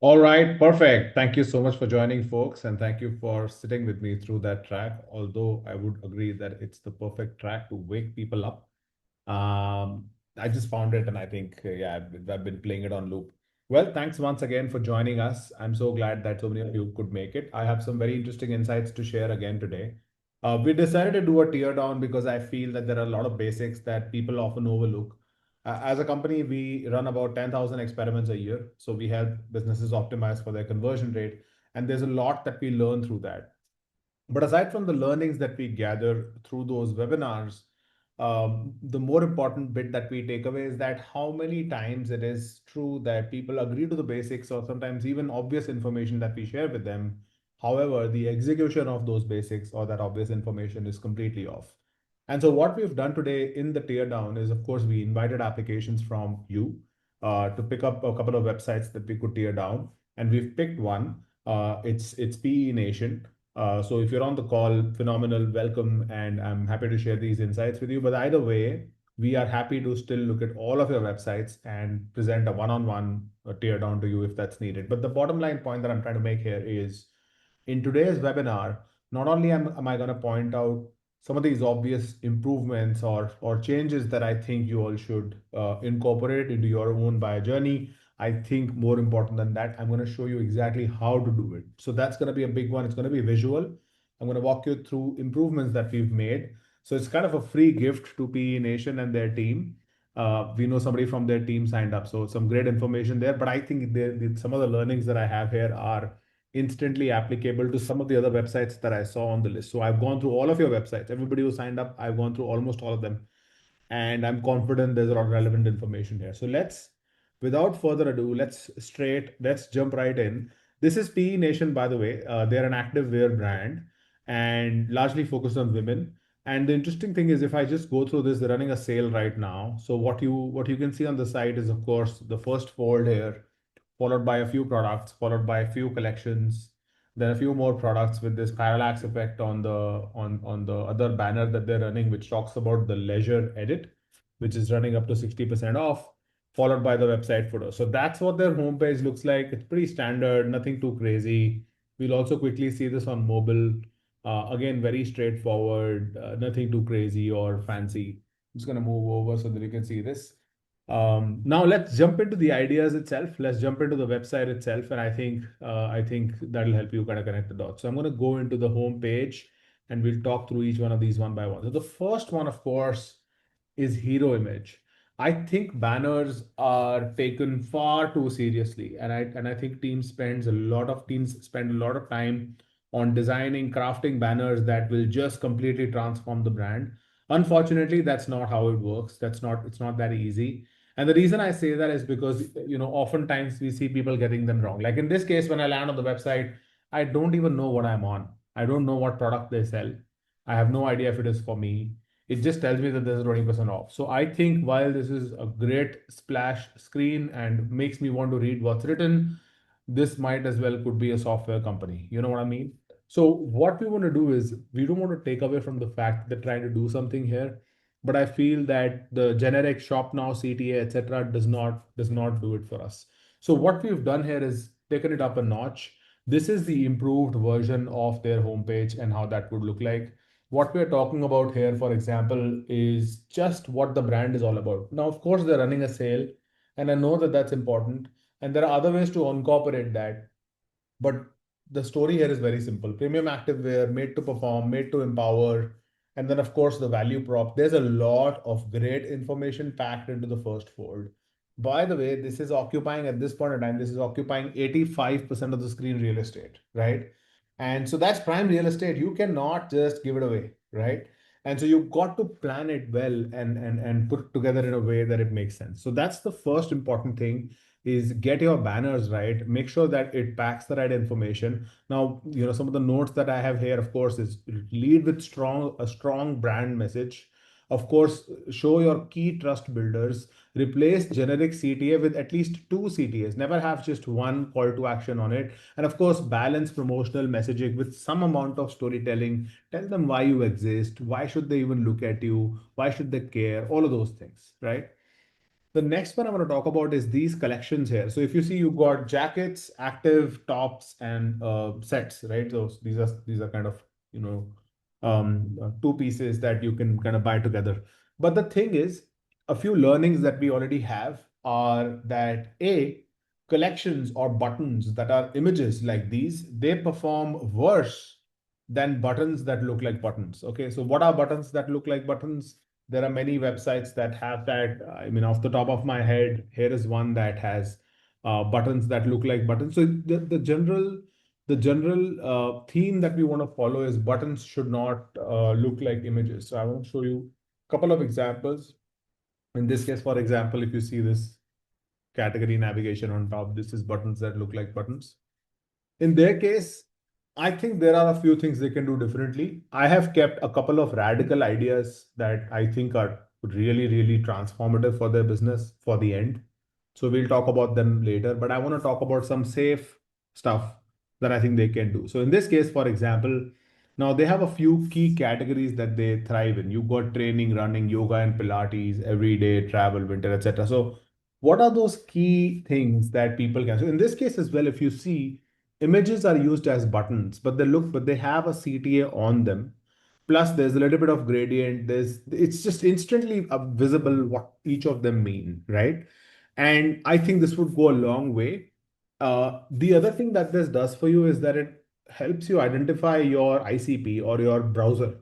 All right, perfect. Thank you so much for joining, folks, and thank you for sitting with me through that track. Although I would agree that it's the perfect track to wake people up. I just found it, and I think, yeah, I've been playing it on loop. Well, thanks once again for joining us. I'm so glad that so many of you could make it. I have some very interesting insights to share again today. We decided to do a tear down because I feel that there are a lot of basics that people often overlook. As a company, we run about 10,000 experiments a year. So we help businesses optimize for their conversion rate. And there's a lot that we learn through that. But aside from the learnings that we gather through those webinars, the more important bit that we take away is that how many times it is true that people agree to the basics or sometimes even obvious information that we share with them. However, the execution of those basics or that obvious information is completely off. And so, what we've done today in the teardown is, of course, we invited applications from you to pick up a couple of websites that we could tear down, and we've picked one. It's PE Nation. So if you're on the call, phenomenal, welcome, and I'm happy to share these insights with you. But either way, we are happy to still look at all of your websites and present a one-on-one tear down to you if that's needed. But the bottom line point that I'm trying to make here is in today's webinar, not only am I going to point out some of these obvious improvements or changes that I think you all should incorporate into your own buyer journey. I think more important than that, I'm going to show you exactly how to do it. So that's going to be a big one. It's going to be visual. I'm going to walk you through improvements that we've made. So it's kind of a free gift to PE Nation and their team. We know somebody from their team signed up, so some great information there. But I think some of the learnings that I have here are instantly applicable to some of the other websites that I saw on the list. So I've gone through all of your websites. Everybody who signed up, I've gone through almost all of them. And I'm confident there's a lot of relevant information here. So without further ado, let's jump right in. This is PE Nation, by the way. They're an active wear brand and largely focused on women. And the interesting thing is, if I just go through this, they're running a sale right now. So what you can see on the site is, of course, the first fold here, followed by a few products, followed by a few collections, then a few more products with this parallax effect on the other banner that they're running, which talks about the leisure edit, which is running up to 60% off, followed by the website photo. So that's what their homepage looks like. It's pretty standard, nothing too crazy. We'll also quickly see this on mobile. Again, very straightforward, nothing too crazy or fancy. I'm just going to move over so that you can see this. Now let's jump into the ideas itself. Let's jump into the website itself, and I think that'll help you kind of connect the dots. So I'm going to go into the home page, and we'll talk through each one of these one by one. So the first one, of course, is hero image. I think banners are taken far too seriously, and I think teams spend a lot of time on designing, crafting banners that will just completely transform the brand. Unfortunately, that's not how it works. It's not that easy. And the reason I say that is because, oftentimes we see people getting them wrong. Like in this case, when I land on the website, I don't even know what I'm on. I don't know what product they sell. I have no idea if it is for me. It just tells me that there's 20% off. So I think while this is a great splash screen and makes me want to read what's written, this might as well could be a software company. You know what I mean? So what we want to do is we don't want to take away from the fact that trying to do something here, but I feel that the generic shop now, CTA, etc., does not do it for us. So what we've done here is taken it up a notch. This is the improved version of their homepage and how that would look like. What we're talking about here, for example, is just what the brand is all about. Now, of course, they're running a sale, and I know that that's important, and there are other ways to incorporate that. But the story here is very simple. Premium activewear, made to perform, made to empower, and then of course the value prop. There's a lot of great information packed into the first fold. By the way, this is occupying at this point in time, this is occupying 85% of the screen real estate, right? And so that's prime real estate. You cannot just give it away, right? And so you've got to plan it well and put it together in a way that it makes sense. So that's the first important thing is get your banners right, make sure that it packs the right information. Now, some of the notes that I have here, of course, is lead with a strong brand message. Of course, show your key trust builders, replace generic CTA with at least two CTAs, never have just one call to action on it. And of course, balance promotional messaging with some amount of storytelling. Tell them why you exist, why should they even look at you, why should they care, all of those things, right? The next one I want to talk about is these collections here. So if you see, you've got jackets, active, tops, and sets, right? So these are kind of, you know, two pieces that you can kind of buy together. But the thing is, a few learnings that we already have are that A, collections or buttons that are images like these, they perform worse than buttons that look like buttons. Okay, so what are buttons that look like buttons? There are many websites that have that. I mean, off the top of my head, here is one that has buttons that look like buttons. So the general theme that we want to follow is buttons should not look like images. So I want to show you a couple of examples. In this case, for example, if you see this category navigation on top, this is buttons that look like buttons. In their case, I think there are a few things they can do differently. I have kept a couple of radical ideas that I think are really, really transformative for their business for the end. So we'll talk about them later, but I want to talk about some safe stuff that I think they can do. So in this case, for example, now they have a few key categories that they thrive in. You've got training, running, yoga and Pilates, everyday travel, winter, etc. So what are those key things that people can? So in this case as well, if you see, images are used as buttons, but they have a CTA on them. Plus, there's a little bit of gradient. It's just instantly visible what each of them mean, right? And I think this would go a long way. The other thing that this does for you is that it helps you identify your ICP or your browser.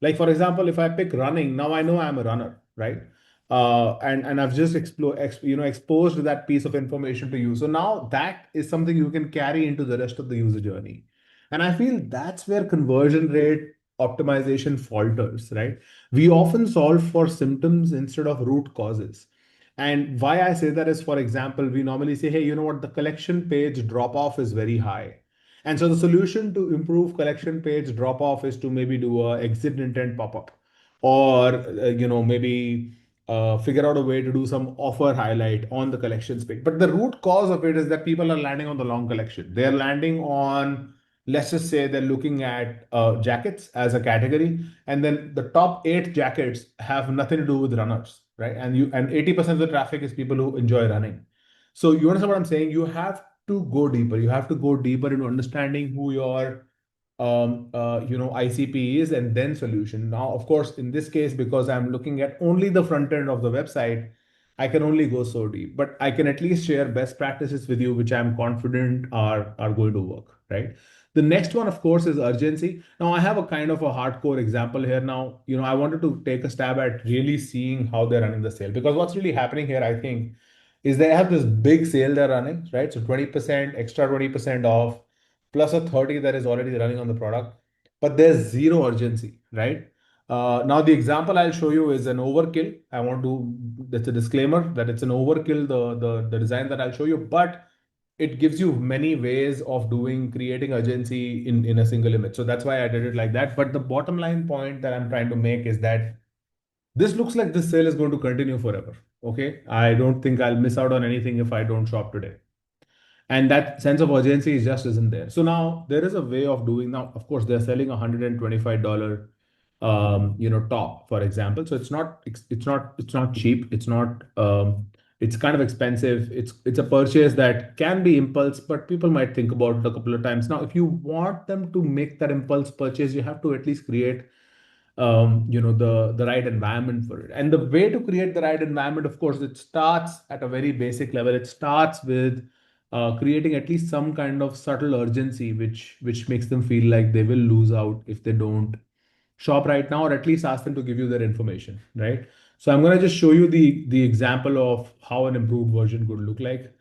Like for example, if I pick running, now I know I'm a runner, right? And I've just exposed that piece of information to you. So now that is something you can carry into the rest of the user journey. And I feel that's where conversion rate optimization falters, right? We often solve for symptoms instead of root causes. And why I say that is, for example, we normally say, hey, you know what, the collection page drop off is very high. And so the solution to improve collection page drop off is to maybe do a exit intent pop up, or maybe figure out a way to do some offer highlight on the collections page. But the root cause of it is that people are landing on the long collection. They're landing on, let's just say they're looking at jackets as a category, and then the top eight jackets have nothing to do with runners, right? And 80% of the traffic is people who enjoy running. So you understand what I'm saying? You have to go deeper. You have to go deeper into understanding who your ICP is, and then solution. Now, of course, in this case, because I'm looking at only the front end of the website, I can only go so deep, but I can at least share best practices with you, which I'm confident are going to work, right? The next one, of course, is urgency. Now, I have a kind of a hardcore example here. Now, I wanted to take a stab at really seeing how they're running the sale, because what's really happening here, I think, is they have this big sale they're running, right? So 20% extra, 20% off, plus a 30 that is already running on the product, but there's zero urgency, right? Now the example I'll show you is an overkill. That's a disclaimer that it's an overkill, the design that I'll show you, but it gives you many ways of creating urgency in a single image. So that's why I did it like that. But the bottom line point that I'm trying to make is that this looks like this sale is going to continue forever. Okay. I don't think I'll miss out on anything if I don't shop today, and that sense of urgency just isn't there. So now there is a way of doing. Now of course they're selling $125 top, for example. So it's not cheap, it's kind of expensive. It's a purchase that can be impulse, but people might think about it a couple of times. Now if you want them to make that impulse purchase, you have to at least create the right environment for it. And the way to create the right environment, of course, it starts at a very basic level. It starts with creating at least some kind of subtle urgency, which makes them feel like they will lose out if they don't shop right now, or at least ask them to give you their information, right? So I'm going to just show you the example of how an improved version could look like.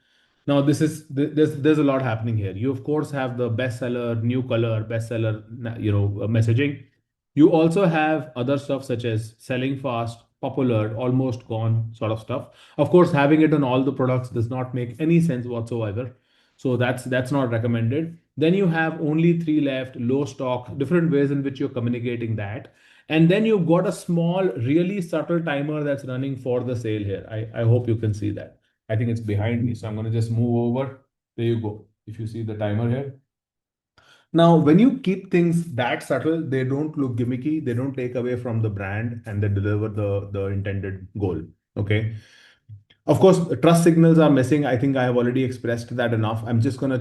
Now there's a lot happening here. You of course have the bestseller, new color, bestseller, messaging. You also have other stuff such as selling fast, popular, almost gone sort of stuff. Of course, having it on all the products does not make any sense whatsoever. So that's not recommended. Then you have only three left, low stock, different ways in which you're communicating that. And then you've got a small, really subtle timer that's running for the sale here. I hope you can see that. I think it's behind me. So I'm going to just move over. There you go. If you see the timer here. Now, when you keep things that subtle, they don't look gimmicky, they don't take away from the brand, and they deliver the intended goal. Okay. Of course, trust signals are missing. I think I have already expressed that enough. I'm just going to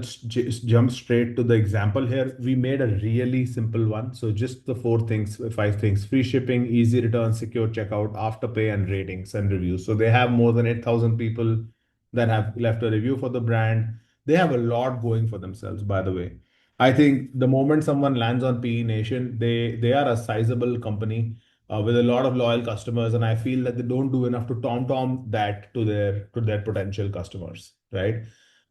jump straight to the example here. We made a really simple one. So just the four things, five things: free shipping, easy return, secure checkout, afterpay, and ratings and reviews. So they have more than 8,000 people that have left a review for the brand. They have a lot going for themselves, by the way. I think the moment someone lands on PE Nation, they are a sizable company with a lot of loyal customers, and I feel that they don't do enough to tom that to their potential customers, right?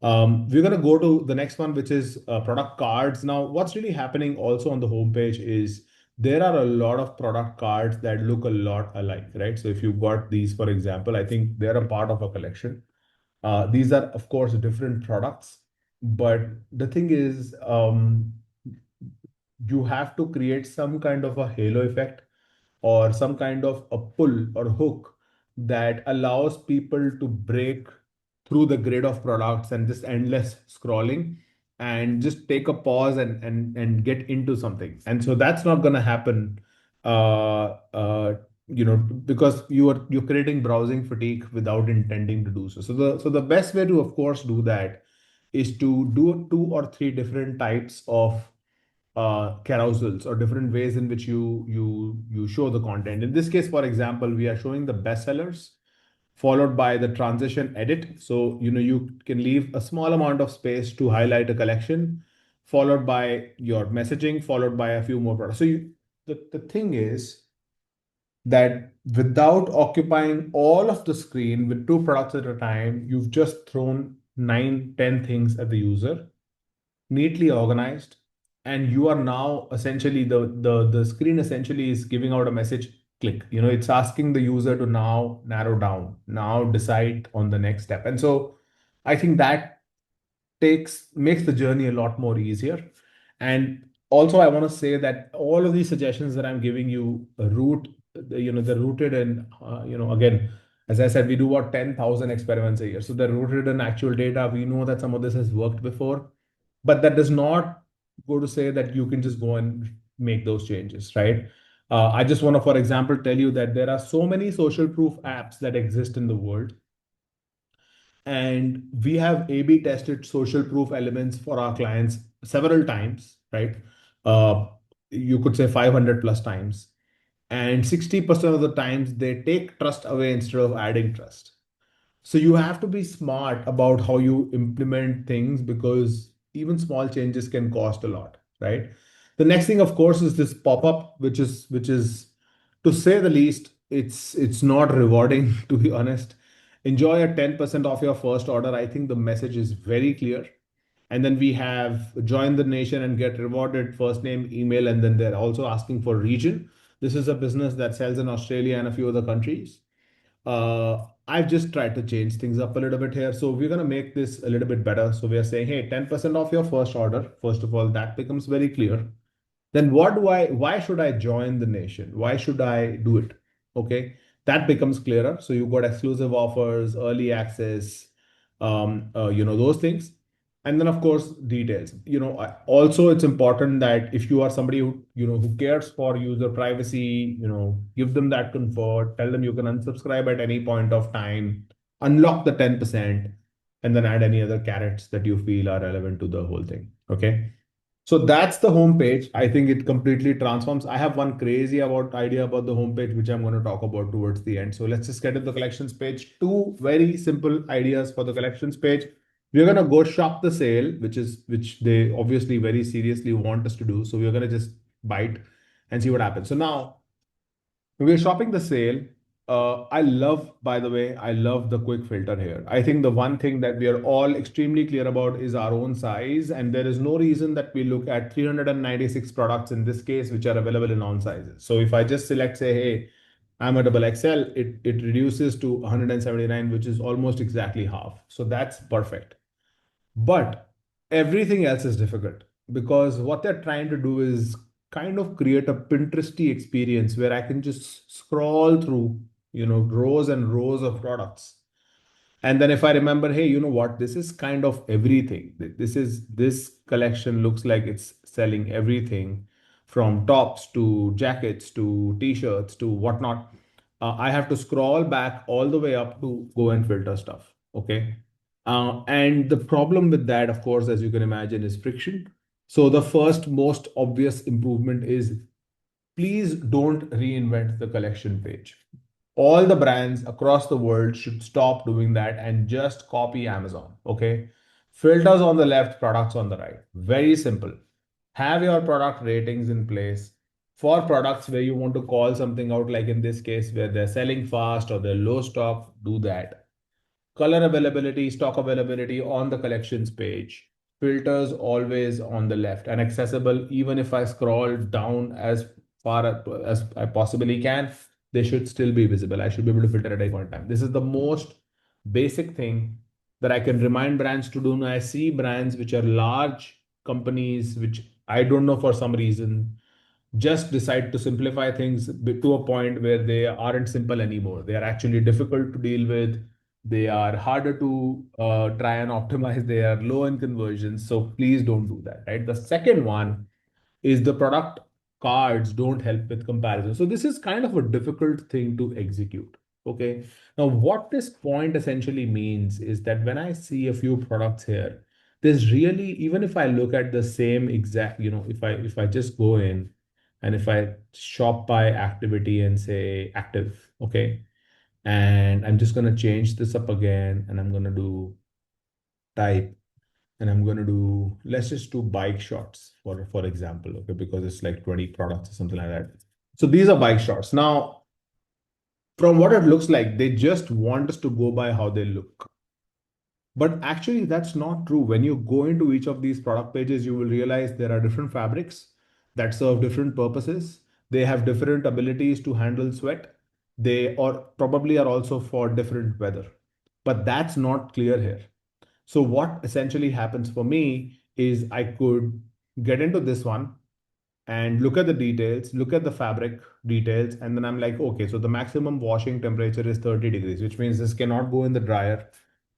We're gonna go to the next one, which is product cards. Now, what's really happening also on the homepage is there are a lot of product cards that look a lot alike, right? So if you've got these, for example, I think they're a part of a collection. These are, of course, different products, but the thing is, you have to create some kind of a halo effect or some kind of a pull or hook that allows people to break through the grid of products and just endless scrolling and just take a pause and get into something. And so that's not going to happen, because you're creating browsing fatigue without intending to do so. So the best way to, of course, do that is to do two or three different types of carousels or different ways in which you show the content. In this case, for example, we are showing the bestsellers followed by the transition edit. So you can leave a small amount of space to highlight a collection, followed by your messaging, followed by a few more products. The thing is that without occupying all of the screen with two products at a time, you've just thrown 9, 10 things at the user, neatly organized, and you are now essentially the screen essentially is giving out a message: click. It's asking the user to now narrow down, now decide on the next step. And so I think that takes makes the journey a lot more easier. And also, I want to say that all of these suggestions that I'm giving you they're rooted in, again, as I said, we do about 10,000 experiments a year. So they're rooted in actual data. We know that some of this has worked before, but that does not go to say that you can just go and make those changes, right? I just want to, for example, tell you that there are so many social proof apps that exist in the world, and we have A/B tested social proof elements for our clients several times, right? Uh, you could say 500 plus times. And 60% of the times they take trust away instead of adding trust. So you have to be smart about how you implement things, because even small changes can cost a lot, right? The next thing, of course, is this pop-up, which is to say the least, it's not rewarding to be honest. Enjoy a 10% off your first order. I think the message is very clear. And then we have join the nation and get rewarded, first name, email, and then they're also asking for region. This is a business that sells in Australia and a few other countries. I've just tried to change things up a little bit here. So we're going to make this a little bit better. So we are saying, hey, 10% off your first order. First of all, that becomes very clear. Then why should I join the nation? Why should I do it? Okay. That becomes clearer. So you've got exclusive offers, early access, those things. And then, of course, details. Also, it's important that if you are somebody who cares for user privacy, give them that comfort, tell them you can unsubscribe at any point of time, unlock the 10%, and then add any other carrots that you feel are relevant to the whole thing. Okay. So that's the homepage. I think it completely transforms. I have one crazy idea about the homepage, which I'm going to talk about towards the end. So let's just get to the collections page. Two very simple ideas for the collections page. We're going to go shop the sale, which they obviously very seriously want us to do. So we're going to just bite and see what happens. So now we're shopping the sale. By the way, I love the quick filter here. I think the one thing that we are all extremely clear about is our own size. And there is no reason that we look at 396 products in this case, which are available in all sizes. So if I just select, say, hey, I'm a double XL, it reduces to 179, which is almost exactly half. So that's perfect. But everything else is difficult, because what they're trying to do is kind of create a Pinteresty experience where I can just scroll through, rows and rows of products. And then if I remember, hey, you know what? This is kind of everything. This collection looks like it's selling everything from tops to jackets to t-shirts to whatnot. I have to scroll back all the way up to go and filter stuff. Okay. And the problem with that, of course, as you can imagine, is friction. So the first most obvious improvement is please don't reinvent the collection page. All the brands across the world should stop doing that and just copy Amazon. Okay. Filters on the left, products on the right. Very simple. Have your product ratings in place for products where you want to call something out, like in this case, where they're selling fast or they're low stock, do that. Color availability, stock availability on the collections page. Filters always on the left and accessible. Even if I scroll down as far as I possibly can, they should still be visible. I should be able to filter at any point in time. This is the most basic thing that I can remind brands to do. Now, I see brands which are large companies, which I don't know for some reason just decide to simplify things to a point where they aren't simple anymore. They are actually difficult to deal with. They are harder to try and optimize. They are low in conversions. So please don't do that, right? The second one is the product cards don't help with comparison. So this is kind of a difficult thing to execute. Okay. Now, what this point essentially means is that when I see a few products here, there's really, even if I look at the same exact, if I just go in and if I shop by activity and say active, okay, and I'm just going to change this up again and I'm going to do type and I'm going to do, let's just do bike shots for example, okay, because it's like 20 products or something like that. So these are bike shots. Now, from what it looks like, they just want us to go by how they look. But actually, that's not true. When you go into each of these product pages, you will realize there are different fabrics that serve different purposes. They have different abilities to handle sweat. They or probably are also for different weather. But that's not clear here. So what essentially happens for me is I could get into this one and look at the details, look at the fabric details, and then I'm like, okay, so the maximum washing temperature is 30 degrees, which means this cannot go in the dryer.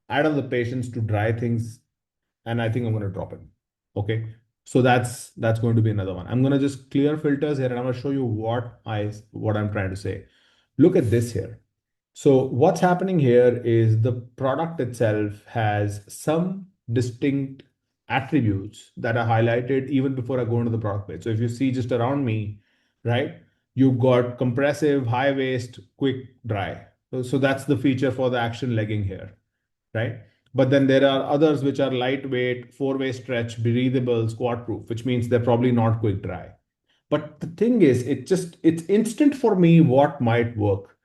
I don't have the patience to dry things, and I think I'm going to drop it. Okay. So that's going to be another one. I'm going to just clear filters here and I'm going to show you what I'm trying to say. Look at this here. So what's happening here is the product itself has some distinct attributes that are highlighted even before I go into the product page. So if you see just around me, right, you've got compressive, high waist, quick dry. So that's the feature for the action legging here, right? But then there are others which are lightweight, four-way stretch, breathable, squat proof, which means they're probably not quick dry. But the thing is, it's instant for me what might work.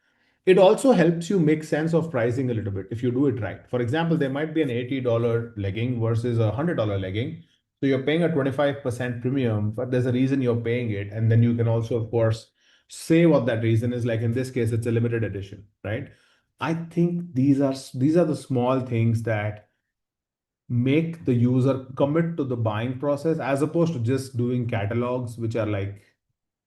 It also helps you make sense of pricing a little bit if you do it right. For example, there might be an $80 legging versus a $100 legging. So you're paying a 25% premium, but there's a reason you're paying it. And then you can also, of course, say what that reason is. Like in this case, it's a limited edition, right? I think these are the small things that make the user commit to the buying process as opposed to just doing catalogs, which are like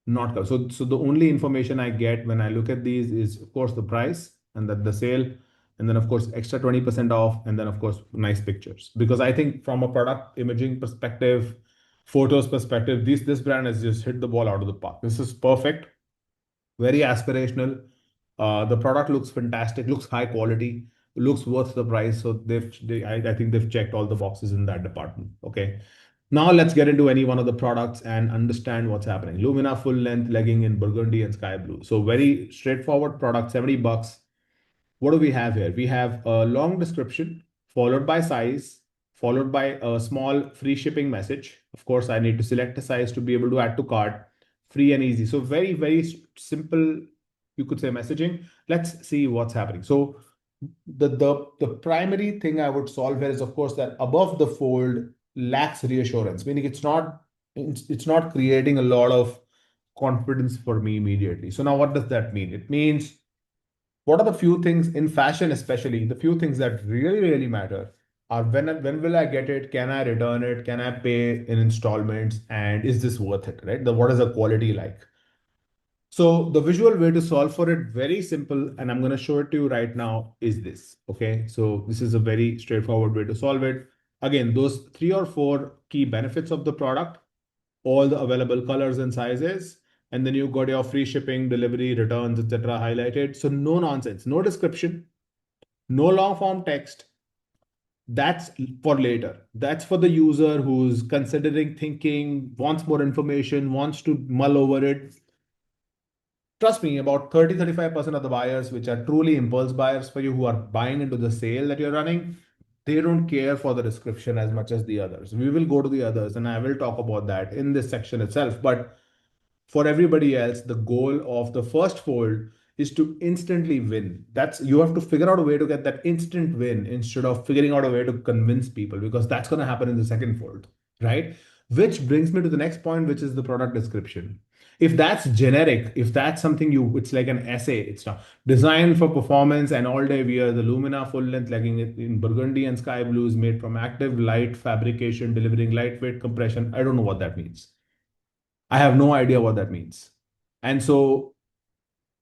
not covered. So the only information I get when I look at these is, of course, the price and that the sale, and then of course extra 20% off, and then of course nice pictures. Because I think from a product imaging perspective, photos perspective, this brand has just hit the ball out of the park. This is perfect, very aspirational. The product looks fantastic, looks high quality, looks worth the price. So I think they've checked all the boxes in that department. Okay. Now let's get into any one of the products and understand what's happening. Lumina full length legging in burgundy and sky blue. So very straightforward product, $70. What do we have here? We have a long description followed by size, followed by a small free shipping message. Of course, I need to select a size to be able to add to cart. Free and easy. So very, very simple, you could say, messaging. Let's see what's happening. So the primary thing I would solve here is, of course, that above the fold lacks reassurance, meaning it's not creating a lot of confidence for me immediately. So now what does that mean? It means, what are the few things in fashion, especially the few things that really, really matter are when will I get it? Can I return it? Can I pay in installments? And is this worth it? Right? What is the quality like? So the visual way to solve for it, very simple, and I'm going to show it to you right now, is this. Okay. So this is a very straightforward way to solve it. Again, those 3 or 4 key benefits of the product, all the available colors and sizes, And then you got your free shipping, delivery, returns, etc. highlighted. So no nonsense, no description, no long form text. That's for later. That's for the user who's considering, thinking, wants more information, wants to mull over it. Trust me, about 30-35% of the buyers, which are truly impulse buyers for you, who are buying into the sale that you're running, they don't care for the description as much as the others. We will go to the others, and I will talk about that in this section itself. But for everybody else, the goal of the first fold is to instantly win. That's, you have to figure out a way to get that instant win instead of figuring out a way to convince people, because that's going to happen in the second fold, right? Which brings me to the next point, which is the product description. If that's generic, if that's something you, it's like an essay, it's not designed for performance and all day wear. The Lumina full length legging in burgundy and sky blue is made from active light fabrication, delivering lightweight compression. I don't know what that means. I have no idea what that means. And so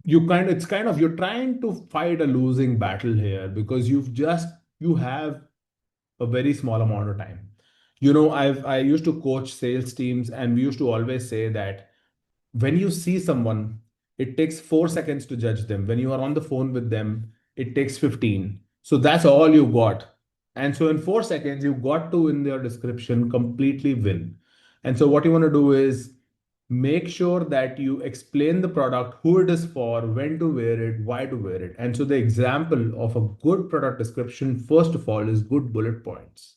it's kind of, you're trying to fight a losing battle here, because you have a very small amount of time. I used to coach sales teams, and we used to always say that when you see someone, it takes 4 seconds to judge them. When you are on the phone with them, it takes 15. So that's all you got. And so in 4 seconds, you got to, in their description, completely win. And so what you want to do is make sure that you explain the product, who it is for, when to wear it, why to wear it. And so the example of a good product description, first of all, is good bullet points.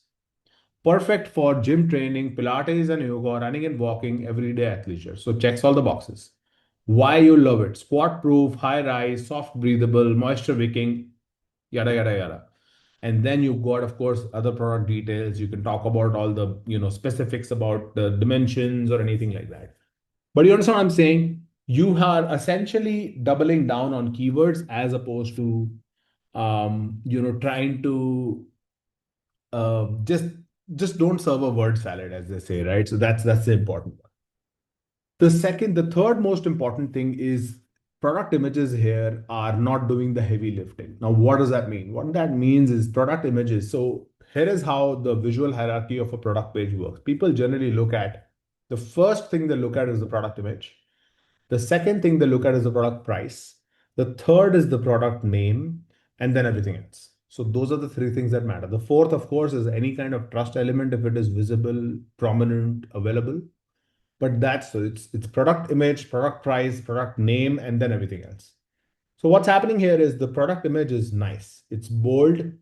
Perfect for gym training, Pilates and yoga, running and walking, everyday athleisure. So checks all the boxes. Why you love it: squat proof, high rise, soft breathable, moisture wicking, yada yada yada. And then you've got, of course, other product details. You can talk about all the specifics about the dimensions or anything like that. But you understand what I'm saying? You are essentially doubling down on keywords as opposed to trying to just don't serve a word salad, as they say, right? So that's the important one. The third most important thing is product images here are not doing the heavy lifting. Now, what does that mean? What that means is product images. So here is how the visual hierarchy of a product page works. People generally look at, the first thing they look at is the product image. The second thing they look at is the product price. The third is the product name, and then everything else. So those are the three things that matter. The fourth, of course, is any kind of trust element, if it is visible, prominent, available. But that's, so it's product image, product price, product name, and then everything else. So what's happening here is the product image is nice. It's bold.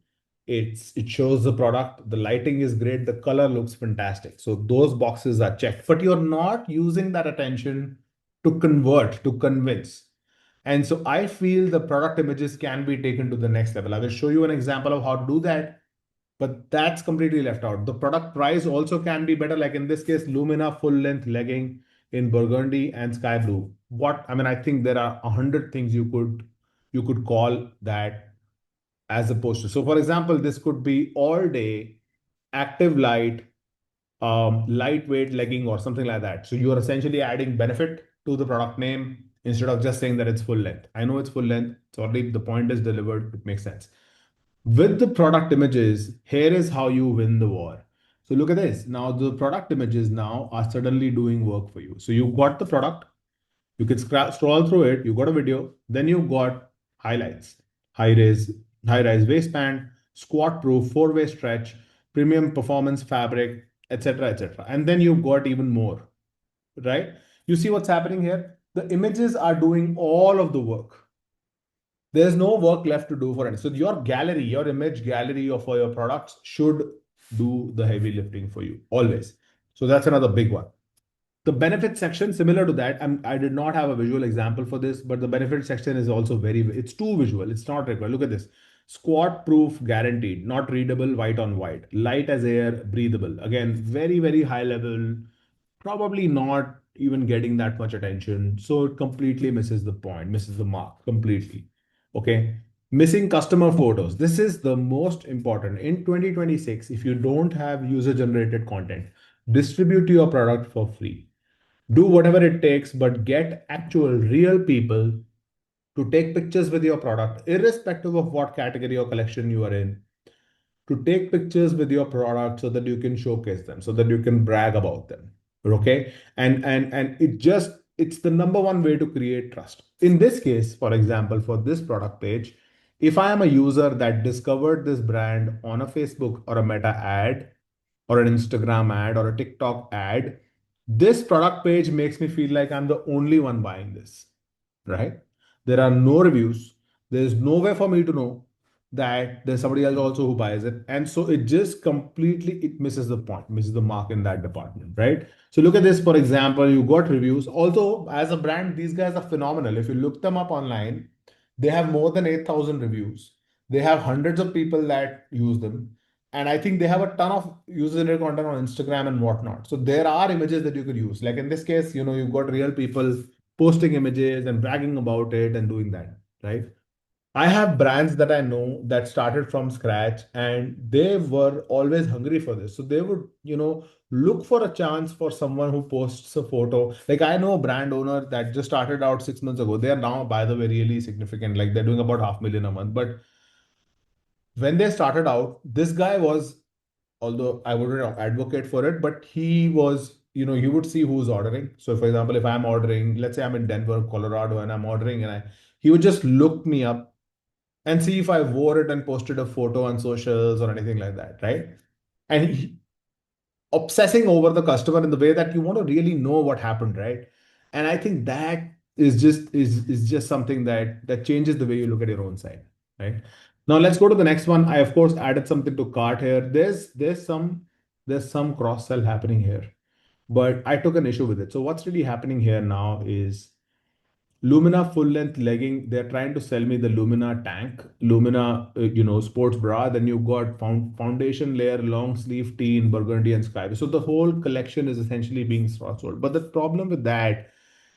It shows the product. The lighting is great. The color looks fantastic. So those boxes are checked, but you're not using that attention to convert, to convince. And so I feel the product images can be taken to the next level. I will show you an example of how to do that, but that's completely left out. The product price also can be better. Like in this case, Lumina full length legging in burgundy and sky blue. I think there are 100 things you could call that as opposed to. So for example, this could be all day, active light, lightweight legging or something like that. So you are essentially adding benefit to the product name instead of just saying that it's full length. I know it's full length. Sorry, the point is delivered. It makes sense. With the product images, here is how you win the war. So look at this. Now the product images now are suddenly doing work for you. So you got the product, you can scroll through it, you got a video, then you got highlights, high rise, high rise waistband, squat proof, four-way stretch, premium performance fabric, etc., etc. And then you got even more, right? You see what's happening here? The images are doing all of the work. There's no work left to do for it. So your gallery, your image gallery for your products should do the heavy lifting for you always. So that's another big one. The benefit section, similar to that, I did not have a visual example for this, but the benefit section is also it's too visual. It's not required. Look at this. Squat proof guaranteed, not readable, white on white, light as air, breathable. Again, very, very high level, probably not even getting that much attention. So it completely misses the point, misses the mark completely. Okay. Missing customer photos. This is the most important. In 2026, if you don't have user generated content, distribute your product for free. Do whatever it takes, but get actual real people to take pictures with your product, irrespective of what category or collection you are in, to take pictures with your product so that you can showcase them, so that you can brag about them. Okay. And it's the number one way to create trust. In this case, for example, for this product page, if I am a user that discovered this brand on a Facebook or a Meta ad or an Instagram ad or a TikTok ad, this product page makes me feel like I'm the only one buying this, right? There are no reviews. There's no way for me to know that there's somebody else also who buys it. And so it just completely, it misses the point, misses the mark in that department, right? So look at this, for example, you got reviews. Also, as a brand, these guys are phenomenal. If you look them up online, they have more than 8,000 reviews. They have hundreds of people that use them. And I think they have a ton of user-generated content on Instagram and whatnot. So there are images that you could use. Like in this case, you've got real people posting images and bragging about it and doing that, right? I have brands that I know that started from scratch and they were always hungry for this. So they would, look for a chance for someone who posts a photo. Like I know a brand owner that just started out 6 months ago. They are now, by the way, really significant. Like they're doing about 500,000 a month. But when they started out, this guy was, although I wouldn't advocate for it, but he was, he would see who's ordering. So, for example, if I'm ordering, let's say I'm in Denver, Colorado, and I'm ordering, he would just look me up and see if I wore it and posted a photo on socials or anything like that, right? And obsessing over the customer in the way that you want to really know what happened, right? And I think that is just something that changes the way you look at your own site, right? Now let's go to the next one. I of course added something to cart here. There's some cross sell happening here, but I took an issue with it. So what's really happening here now is Lumina full length legging. They're trying to sell me the Lumina tank, Lumina, sports bra. Then you've got foundation layer, long sleeve tee in burgundy and sky. So the whole collection is essentially being sold. But the problem with that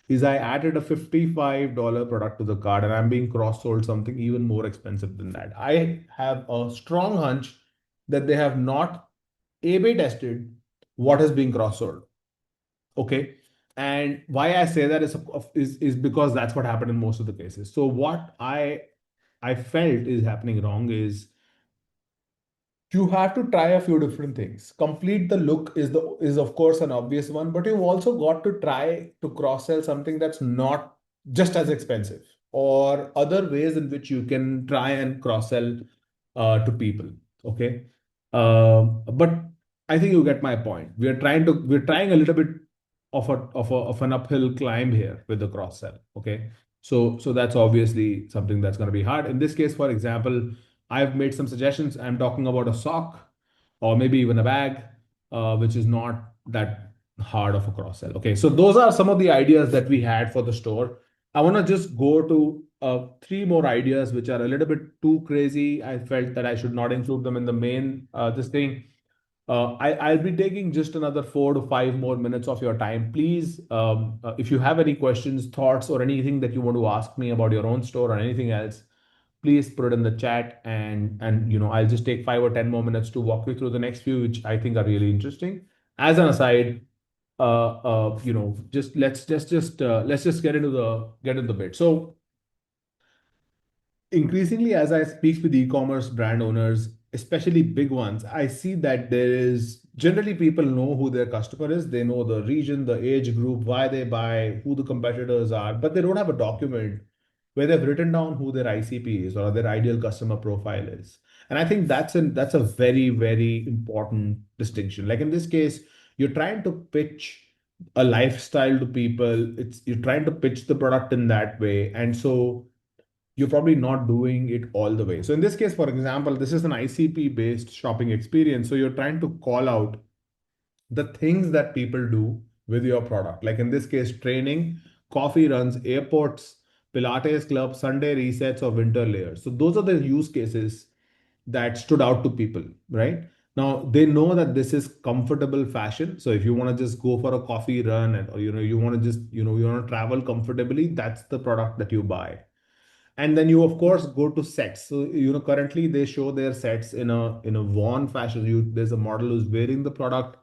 is I added a $55 product to the cart and I'm being cross sold something even more expensive than that. I have a strong hunch that they have not A/B tested what is being cross sold. Okay. And why I say that is because that's what happened in most of the cases. So what I felt is happening wrong is you have to try a few different things. Complete the look is of course an obvious one, but you've also got to try to cross sell something that's not just as expensive or other ways in which you can try and cross sell to people. Okay. But I think you get my point. We're trying a little bit of an uphill climb here with the cross sell. Okay. So that's obviously something that's going to be hard. In this case, for example, I've made some suggestions. I'm talking about a sock or maybe even a bag, which is not that hard of a cross sell. Okay, so those are some of the ideas that we had for the store. I want to just go to three more ideas, which are a little bit too crazy. I felt that I should not include them in the main this thing. I'll be taking just another 4 to 5 more minutes of your time. Please, if you have any questions, thoughts, or anything that you want to ask me about your own store or anything else, please put it in the chat and I'll just take 5 or 10 more minutes to walk you through the next few, which I think are really interesting. As an aside, just let's just get into the bit. So increasingly, as I speak with e-commerce brand owners, especially big ones, I see that there is generally people know who their customer is. They know the region, the age group, why they buy, who the competitors are, but they don't have a document where they've written down who their ICP is or their ideal customer profile is. And I think that's a very, very important distinction. Like in this case, you're trying to pitch a lifestyle to people. You're trying to pitch the product in that way. And so you're probably not doing it all the way. So in this case, for example, this is an ICP based shopping experience. So you're trying to call out the things that people do with your product. Like in this case, training, coffee runs, airports, Pilates club, Sunday resets, or winter layers. So those are the use cases that stood out to people, right? Now they know that this is comfortable fashion. So if you want to just go for a coffee run and or you want to just you want to travel comfortably, that's the product that you buy. And then you of course go to sets. So currently they show their sets in a worn fashion. There's a model who's wearing the product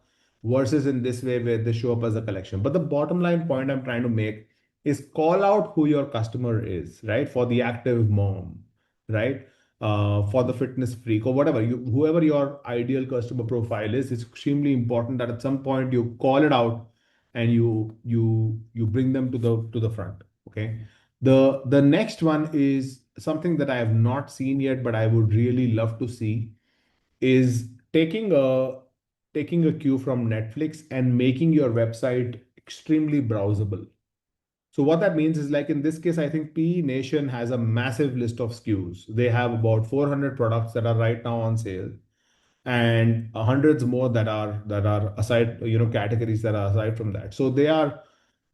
versus in this way where they show up as a collection. But the bottom line point I'm trying to make is call out who your customer is, right? For the active mom, right? For the fitness freak or whatever, whoever your ideal customer profile is, it's extremely important that at some point you call it out and you bring them to the front. Okay. The next one is something that I have not seen yet, but I would really love to see, is taking a cue from Netflix and making your website extremely browsable. So what that means is, like in this case, I think PE Nation has a massive list of SKUs. They have about 400 products that are right now on sale, and hundreds more that are aside, categories that are aside from that. So they have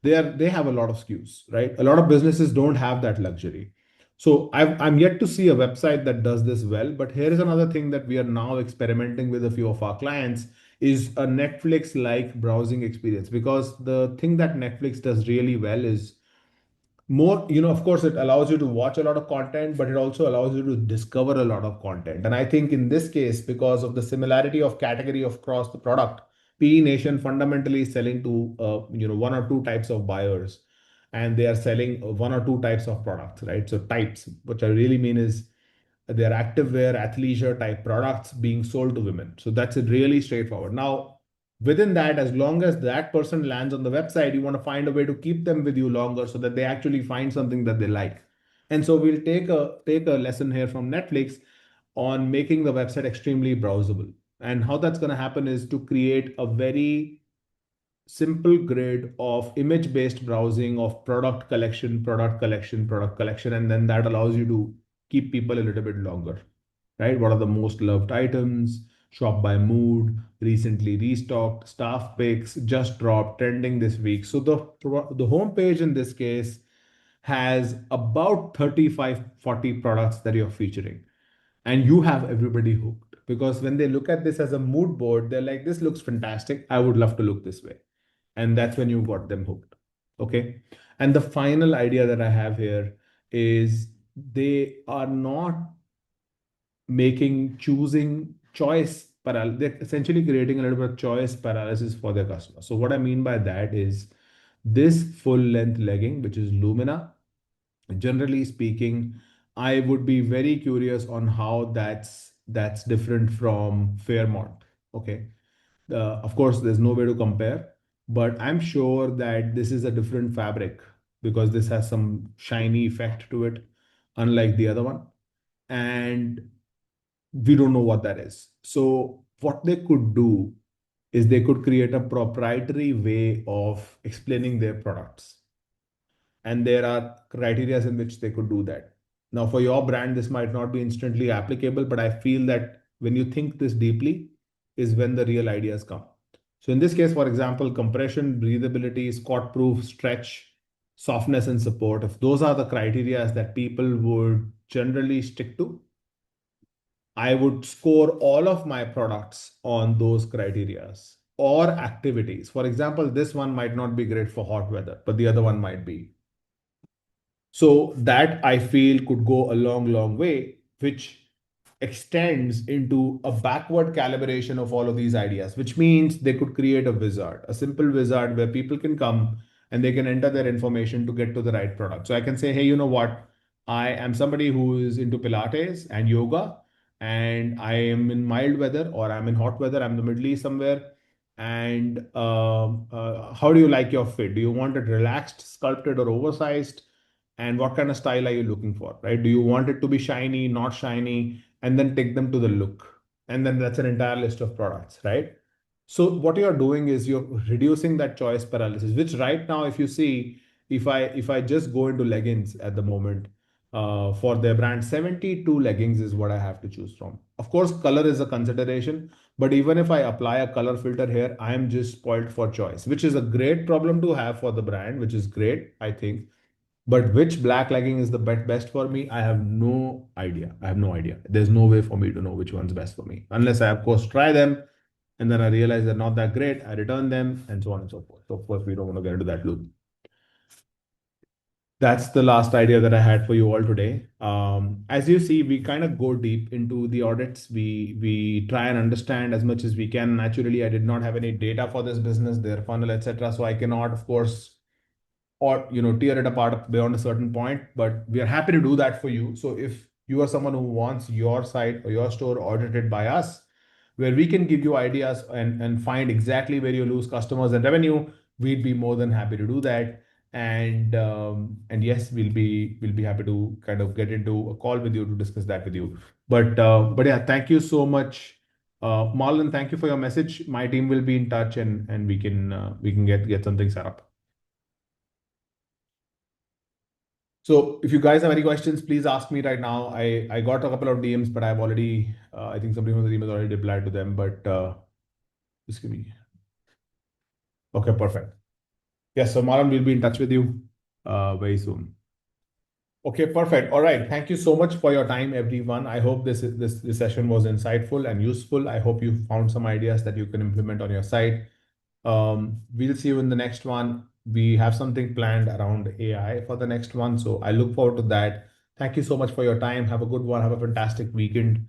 a lot of SKUs, right? A lot of businesses don't have that luxury. So I'm yet to see a website that does this well. But here is another thing that we are now experimenting with a few of our clients, is a Netflix like browsing experience. Because the thing that Netflix does really well is more, of course, it allows you to watch a lot of content, but it also allows you to discover a lot of content. And I think in this case, because of the similarity of category of across the product, PE Nation fundamentally is selling to one or two types of buyers, and they are selling one or two types of products, right? So types, which I really mean is they're activewear, athleisure type products being sold to women. So that's it, really straightforward. Now, within that, as long as that person lands on the website, you want to find a way to keep them with you longer so that they actually find something that they like. And so we'll take a lesson here from Netflix on making the website extremely browsable. And how that's going to happen is to create a very simple grid of image based browsing of product collection, product collection, product collection, and then that allows you to keep people a little bit longer, right? What are the most loved items, shop by mood, recently restocked, staff picks, just dropped, trending this week. So the homepage in this case has about 35 40 products that you're featuring, and you have everybody hooked, because when they look at this as a mood board, they're like, this looks fantastic, I would love to look this way. And that's when you got them hooked. Okay. And the final idea that I have here is, they are not making choosing choice paralysis. They're essentially creating a little bit of choice paralysis for their customers. So what I mean by that is, this full length legging, which is Lumina, generally speaking, I would be very curious on how that's different from Fairmont. Okay. Of course, there's no way to compare, but I'm sure that this is a different fabric, because this has some shiny effect to it, unlike the other one. And we don't know what that is. So, what they could do is they could create a proprietary way of explaining their products, and there are criteria in which they could do that. Now, for your brand, this might not be instantly applicable, but I feel that when you think this deeply is when the real ideas come. So in this case, for example, compression, breathability, squat proof, stretch, softness, and support, if those are the criteria that people would generally stick to, I would score all of my products on those criterias or activities. For example, this one might not be great for hot weather, but the other one might be. So that I feel could go a long, long way, which extends into a backward calibration of all of these ideas, which means they could create a wizard, a simple wizard where people can come and they can enter their information to get to the right product. So I can say, hey, you know what? I am somebody who is into Pilates and yoga, and I am in mild weather or I'm in hot weather, I'm in the Middle East somewhere. And how do you like your fit? Do you want it relaxed, sculpted, or oversized? And what kind of style are you looking for, right? Do you want it to be shiny, not shiny? And then take them to the look. And then that's an entire list of products, right? So what you're doing is you're reducing that choice paralysis, which right now, if you see, if I just go into leggings at the moment, for their brand, 72 leggings is what I have to choose from. Of course, color is a consideration, but even if I apply a color filter here, I am just spoiled for choice, which is a great problem to have for the brand, which is great, I think. But which black legging is the best for me? I have no idea. I have no idea. There's no way for me to know which one's best for me, unless I, of course, try them and then I realize they're not that great. I return them, and so on and so forth. So, of course, we don't want to get into that loop. That's the last idea that I had for you all today. As you see, we kind of go deep into the audits. We try and understand as much as we can. Naturally, I did not have any data for this business, their funnel, etc. So I cannot, of course, or tear it apart beyond a certain point, but we are happy to do that for you. So if you are someone who wants your site or your store audited by us, where we can give you ideas and find exactly where you lose customers and revenue, we'd be more than happy to do that. And yes, we'll be happy to kind of get into a call with you to discuss that with you. But yeah, thank you so much, Marlon. Thank you for your message. My team will be in touch, and we can get something set up. So if you guys have any questions, please ask me right now. I got a couple of DMs, but I've already I think somebody from the team has already replied to them. But just give me. Okay, perfect. Yes, so Marlon will be in touch with you very soon. Okay, perfect. All right. Thank you so much for your time, everyone. I hope this session was insightful and useful. I hope you found some ideas that you can implement on your site. We'll see you in the next one. We have something planned around AI for the next one, so I look forward to that. Thank you so much for your time. Have a good one. Have a fantastic weekend.